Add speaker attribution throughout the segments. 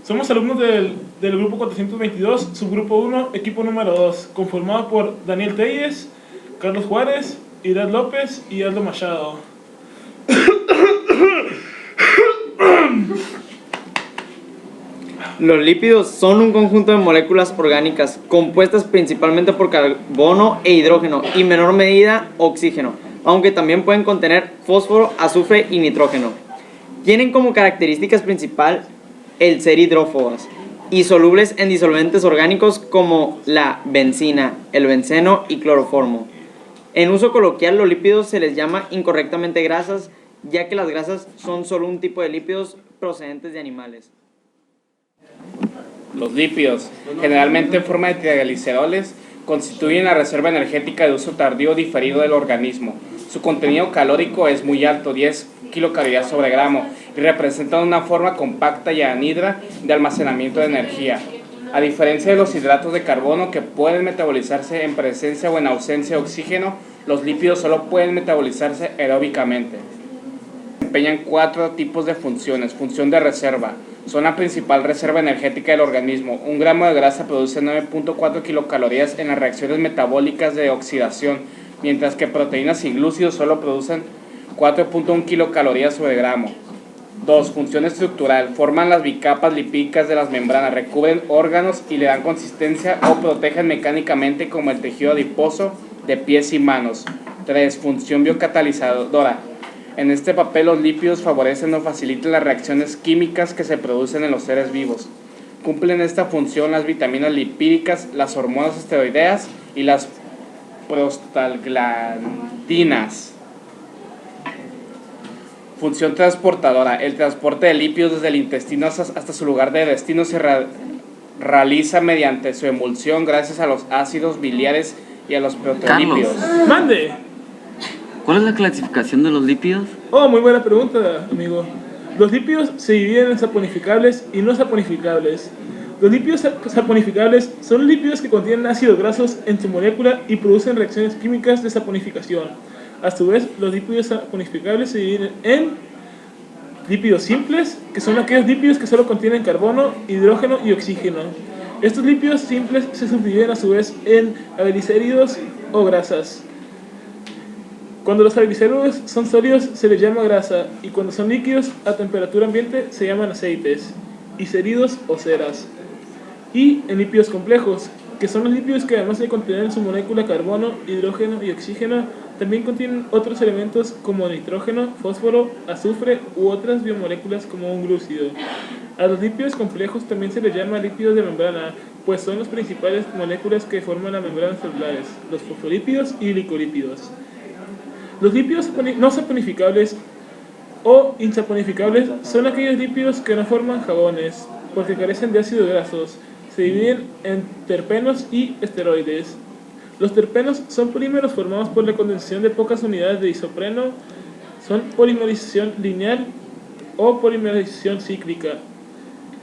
Speaker 1: Somos alumnos del grupo 422, subgrupo 1, equipo número 2, conformado por Daniel Telles, Carlos Juárez, Irad López y Aldo Machado.
Speaker 2: Los lípidos son un conjunto de moléculas orgánicas compuestas principalmente por carbono e hidrógeno y en menor medida oxígeno, aunque también pueden contener fósforo, azufre y nitrógeno. Tienen como características principal el ser hidrófobas y solubles en disolventes orgánicos como la bencina, el benceno y cloroformo. En uso coloquial, los lípidos se les llama incorrectamente grasas, ya que las grasas son solo un tipo de lípidos procedentes de animales.
Speaker 3: Los lípidos, generalmente en forma de trigliceroles, constituyen la reserva energética de uso tardío diferido del organismo. Su contenido calórico es muy alto, 10 kilocalorías sobre gramo, y representan una forma compacta y anhidra de almacenamiento de energía. A diferencia de los hidratos de carbono que pueden metabolizarse en presencia o en ausencia de oxígeno, los lípidos solo pueden metabolizarse aeróbicamente. Desempeñan 4 tipos de funciones. Función de reserva. Son la principal reserva energética del organismo. Un gramo de grasa produce 9.4 kilocalorías en las reacciones metabólicas de oxidación, mientras que proteínas y glúcidos solo producen 4.1 kilocalorías sobre gramo. 2. Función estructural. Forman las bicapas lipídicas de las membranas, recubren órganos y le dan consistencia o protegen mecánicamente como el tejido adiposo de pies y manos. 3. Función biocatalizadora. En este papel los lípidos favorecen o facilitan las reacciones químicas que se producen en los seres vivos. Cumplen esta función las vitaminas lipídicas, las hormonas esteroideas y las prostaglandinas. Función transportadora. El transporte de lípidos desde el intestino hasta su lugar de destino se realiza mediante su emulsión gracias a los ácidos biliares y a los proteolípidos.
Speaker 4: Carlos.
Speaker 1: ¡Mande!
Speaker 4: ¿Cuál es la clasificación de los lípidos?
Speaker 1: Oh, muy buena pregunta, amigo. Los lípidos se dividen en saponificables y no saponificables. Los lípidos saponificables son lípidos que contienen ácidos grasos en su molécula y producen reacciones químicas de saponificación. A su vez, los lípidos saponificables se dividen en lípidos simples, que son aquellos lípidos que solo contienen carbono, hidrógeno y oxígeno. Estos lípidos simples se subdividen a su vez en aglicéridos o grasas. Cuando los aglicéridos son sólidos se les llama grasa, y cuando son líquidos a temperatura ambiente se llaman aceites, y ceridos o ceras. Y en lípidos complejos, que son los lípidos que además de contener en su molécula carbono, hidrógeno y oxígeno, también contienen otros elementos como nitrógeno, fósforo, azufre u otras biomoléculas como un glúcido. A los lípidos complejos también se les llama lípidos de membrana, pues son las principales moléculas que forman las membranas celulares, los fosfolípidos y glicolípidos. Los lípidos no saponificables o insaponificables son aquellos lípidos que no forman jabones, porque carecen de ácidos grasos. Se dividen en terpenos y esteroides. Los terpenos son polímeros formados por la condensación de pocas unidades de isopreno, son polimerización lineal o polimerización cíclica.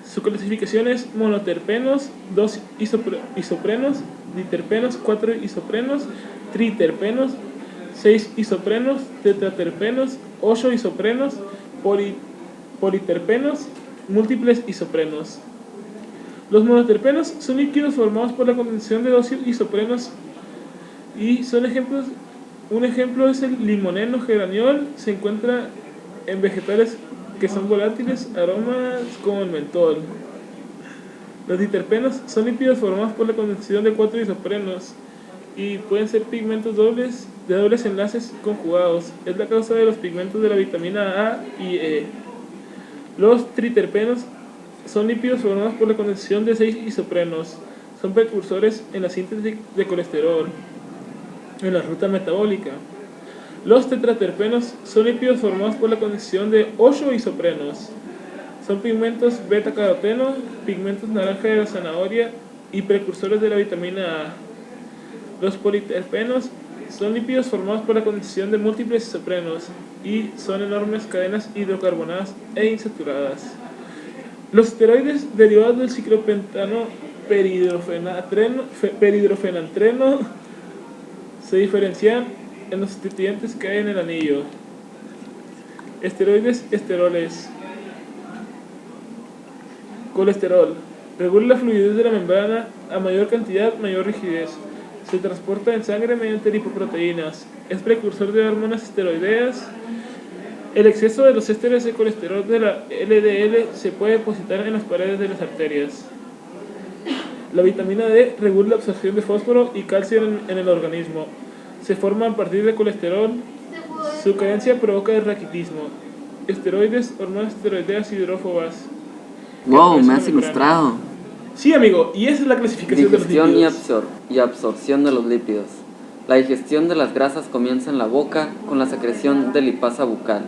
Speaker 1: Su clasificación es monoterpenos, 2 isoprenos, diterpenos, 4 isoprenos, triterpenos, 6 isoprenos, tetraterpenos, 8 isoprenos, politerpenos, múltiples isoprenos. Los monoterpenos son líquidos formados por la condensación de 2 isoprenos y son ejemplos. Un ejemplo es el limoneno geraniol, se encuentra en vegetales que son volátiles, aromas como el mentol. Los diterpenos son lípidos formados por la condensación de 4 isoprenos y pueden ser pigmentos de dobles enlaces conjugados. Es la causa de los pigmentos de la vitamina A y E. Los triterpenos son lípidos formados por la condensación de 6 isoprenos. Son precursores en la síntesis de colesterol en la ruta metabólica. Los tetraterpenos son lípidos formados por la condensación de 8 isoprenos. Son pigmentos beta-caroteno, pigmentos naranja de la zanahoria y precursores de la vitamina A. Los politerpenos son lípidos formados por la condensación de múltiples isoprenos y son enormes cadenas hidrocarbonadas e insaturadas. Los esteroides derivados del ciclopentano peridrofenantreno se diferencian en los sustituyentes que hay en el anillo. Esteroides esteroles. Colesterol. Regula la fluidez de la membrana, a mayor cantidad, mayor rigidez. Se transporta en sangre mediante lipoproteínas. Es precursor de hormonas esteroideas. El exceso de los ésteres de colesterol de la LDL se puede depositar en las paredes de las arterias. La vitamina D regula la absorción de fósforo y calcio en el organismo. Se forma a partir de colesterol. Su carencia provoca el raquitismo. Esteroides, hormonas esteroideas hidrófobas.
Speaker 4: Wow, me has ilustrado.
Speaker 1: Sí, amigo, y esa es la clasificación
Speaker 2: Digestión
Speaker 1: de los lípidos.
Speaker 2: y absorción de los lípidos. La digestión de las grasas comienza en la boca con la secreción de lipasa bucal,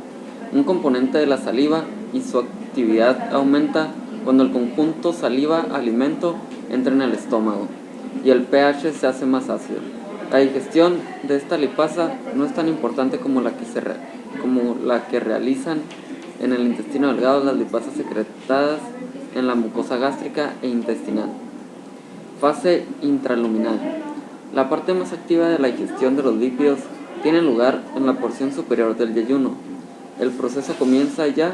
Speaker 2: un componente de la saliva, y su actividad aumenta cuando el conjunto saliva-alimento entra en el estómago y el pH se hace más ácido. La digestión de esta lipasa no es tan importante como la que realizan en el intestino delgado las lipasas secretadas en la mucosa gástrica e intestinal. Fase intraluminal. La parte más activa de la digestión de los lípidos tiene lugar en la porción superior del yeyuno. El proceso comienza ya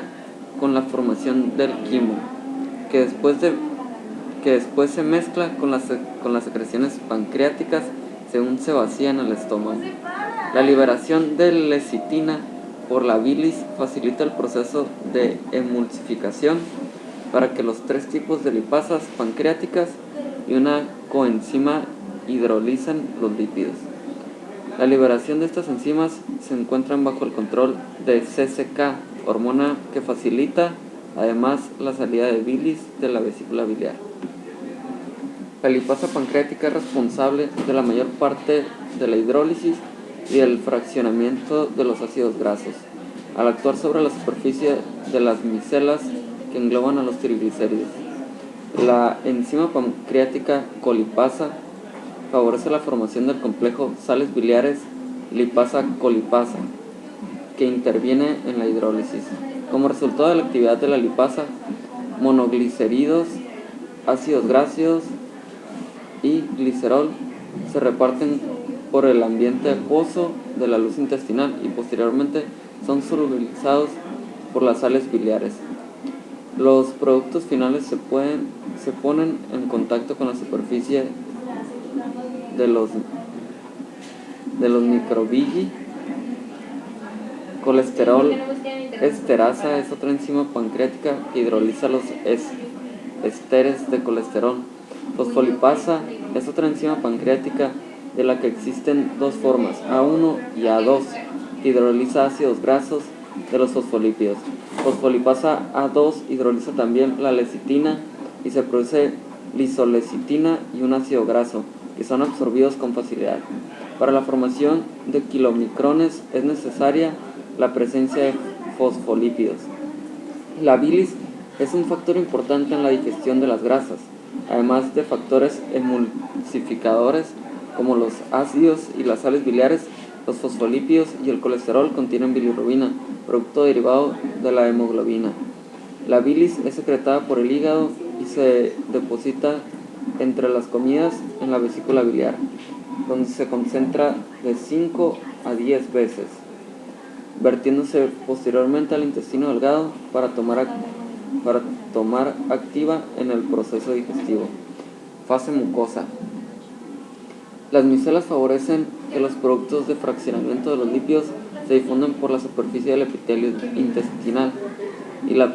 Speaker 2: con la formación del quimo, que después se mezcla con las secreciones pancreáticas según se vacía en el estómago. La liberación de lecitina por la bilis facilita el proceso de emulsificación para que los 3 tipos de lipasas pancreáticas y una coenzima hidrolicen los lípidos. La liberación de estas enzimas se encuentran bajo el control de CCK, hormona que facilita además la salida de bilis de la vesícula biliar. La lipasa pancreática es responsable de la mayor parte de la hidrólisis y el fraccionamiento de los ácidos grasos, al actuar sobre la superficie de las micelas que engloban a los triglicéridos. La enzima pancreática colipasa favorece la formación del complejo sales biliares lipasa-colipasa, que interviene en la hidrólisis. Como resultado de la actividad de la lipasa, monoglicéridos, ácidos grasos y glicerol se reparten por el ambiente acuoso de la luz intestinal y posteriormente son solubilizados por las sales biliares. Los productos finales se ponen en contacto con la superficie de los microvilli. Colesterol esterasa es otra enzima pancreática que hidroliza los esteres de colesterol. Fosfolipasa es otra enzima pancreática de la que existen 2 formas, A1 y A2, que hidroliza ácidos grasos de los fosfolípidos. Fosfolipasa A2 hidroliza también la lecitina y se produce lisolecitina y un ácido graso, que son absorbidos con facilidad. Para la formación de kilomicrones es necesaria la presencia de fosfolípidos. La bilis es un factor importante en la digestión de las grasas, además de factores emulsificadores como los ácidos y las sales biliares. Los fosfolípidos y el colesterol contienen bilirrubina, producto derivado de la hemoglobina. La bilis es secretada por el hígado y se deposita entre las comidas en la vesícula biliar, donde se concentra de 5 a 10 veces, vertiéndose posteriormente al intestino delgado para tomar activa en el proceso digestivo. Fase mucosa. Las micelas favorecen que los productos de fraccionamiento de los lípidos se difundan por la superficie del epitelio intestinal, y la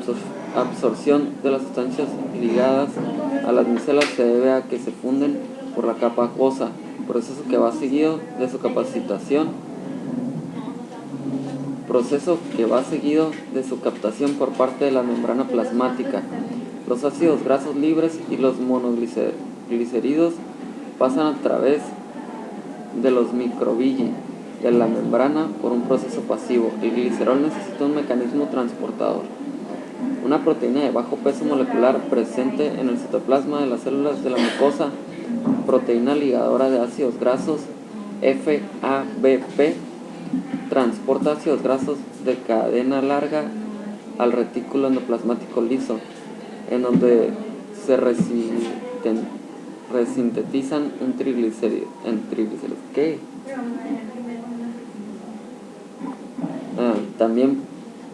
Speaker 2: absorción de las sustancias ligadas a las micelas se debe a que se funden por la capa acuosa, proceso que va seguido de su captación por parte de la membrana plasmática. Los ácidos grasos libres y los monoglicéridos pasan a través de los microvilli de la membrana por un proceso pasivo. El glicerol necesita un mecanismo transportador. Una proteína de bajo peso molecular presente en el citoplasma de las células de la mucosa, proteína ligadora de ácidos grasos, FABP, transporta ácidos grasos de cadena larga al retículo endoplasmático liso, en donde se resintetizan en triglicéridos. ¿Qué?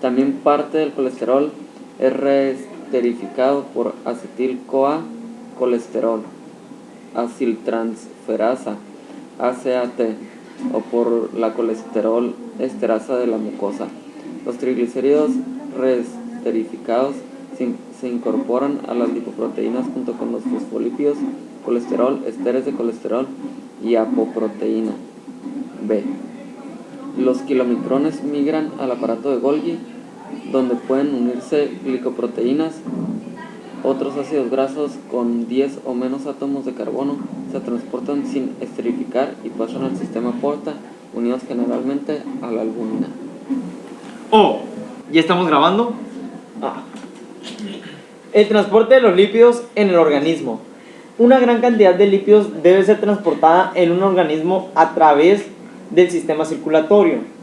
Speaker 2: También parte del colesterol es
Speaker 4: esterificado por acetil-CoA, colesterol, aciltransferasa, ACAT, o por la colesterol esterasa de la mucosa. Los triglicéridos reesterificados se incorporan a las lipoproteínas junto con los fosfolípidos, colesterol, esteres de colesterol y apoproteína B. Los kilomicrones migran al aparato de Golgi, donde pueden unirse glicoproteínas. Otros ácidos grasos con 10 o menos átomos de carbono se transportan sin esterificar y pasan al sistema porta, unidos generalmente a la albúmina.
Speaker 2: Oh, ¿ya estamos grabando? El transporte de los lípidos en el organismo. Una gran cantidad de lípidos debe ser transportada en un organismo a través del sistema circulatorio.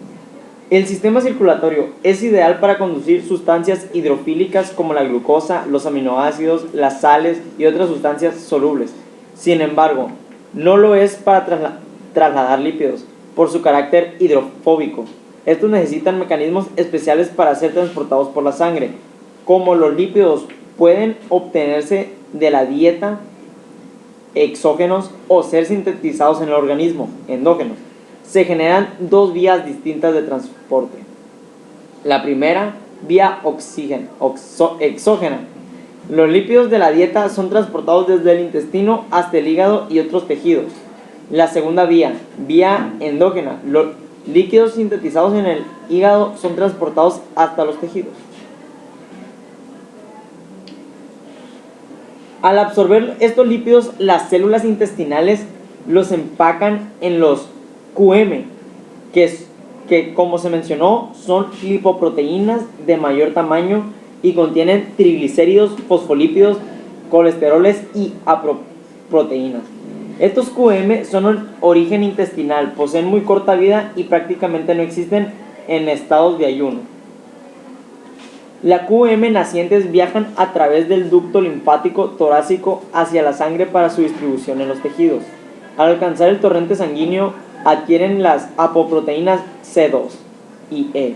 Speaker 2: El sistema circulatorio es ideal para conducir sustancias hidrofílicas como la glucosa, los aminoácidos, las sales y otras sustancias solubles. Sin embargo, no lo es para trasladar lípidos, por su carácter hidrofóbico. Estos necesitan mecanismos especiales para ser transportados por la sangre. Como los lípidos pueden obtenerse de la dieta, exógenos, o ser sintetizados en el organismo, endógenos, se generan dos vías distintas de transporte. La primera, vía exógena. Los lípidos de la dieta son transportados desde el intestino hasta el hígado y otros tejidos. La segunda vía endógena. Los líquidos sintetizados en el hígado son transportados hasta los tejidos. Al absorber estos lípidos, las células intestinales los empacan en los QM, que como se mencionó, son lipoproteínas de mayor tamaño y contienen triglicéridos, fosfolípidos, colesteroles y apoproteínas. Estos QM son de origen intestinal, poseen muy corta vida y prácticamente no existen en estados de ayuno. La QM nacientes viajan a través del ducto linfático torácico hacia la sangre para su distribución en los tejidos. Al alcanzar el torrente sanguíneo, adquieren las apoproteínas C2 y E,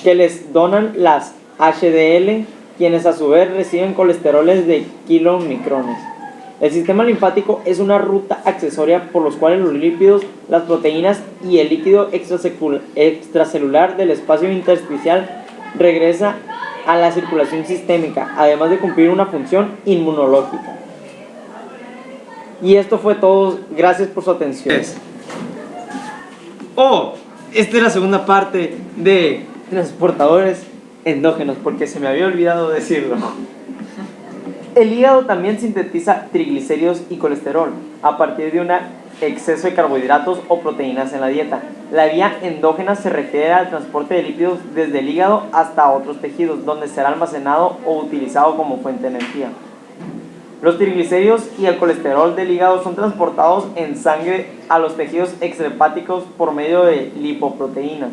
Speaker 2: que les donan las HDL, quienes a su vez reciben colesteroles de kilomicrones. El sistema linfático es una ruta accesoria por los cuales los lípidos, las proteínas y el líquido extracelular del espacio intersticial regresa a la circulación sistémica, además de cumplir una función inmunológica. Y esto fue todo. Gracias por su atención. Esta es la segunda parte de transportadores endógenos, porque se me había olvidado decirlo. El hígado también sintetiza triglicéridos y colesterol a partir de un exceso de carbohidratos o proteínas en la dieta. La vía endógena se refiere al transporte de lípidos desde el hígado hasta otros tejidos, donde será almacenado o utilizado como fuente de energía. Los triglicéridos y el colesterol del hígado son transportados en sangre a los tejidos extrahepáticos por medio de lipoproteínas,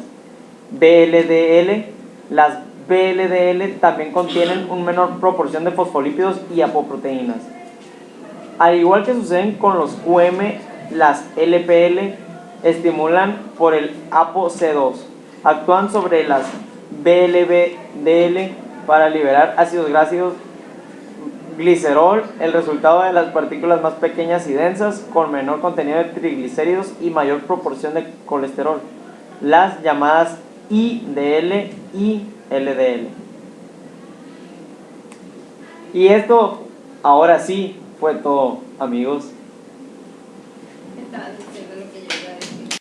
Speaker 2: VLDL. Las VLDL también contienen una menor proporción de fosfolípidos y apoproteínas. Al igual que sucede con los QM, las LPL estimulan por el ApoC2, actúan sobre las VLDL para liberar ácidos grasos, glicerol, el resultado de las partículas más pequeñas y densas, con menor contenido de triglicéridos y mayor proporción de colesterol, las llamadas IDL y LDL. Y esto, ahora sí, fue todo, amigos.
Speaker 5: Estaba diciendo lo que yo iba a decir.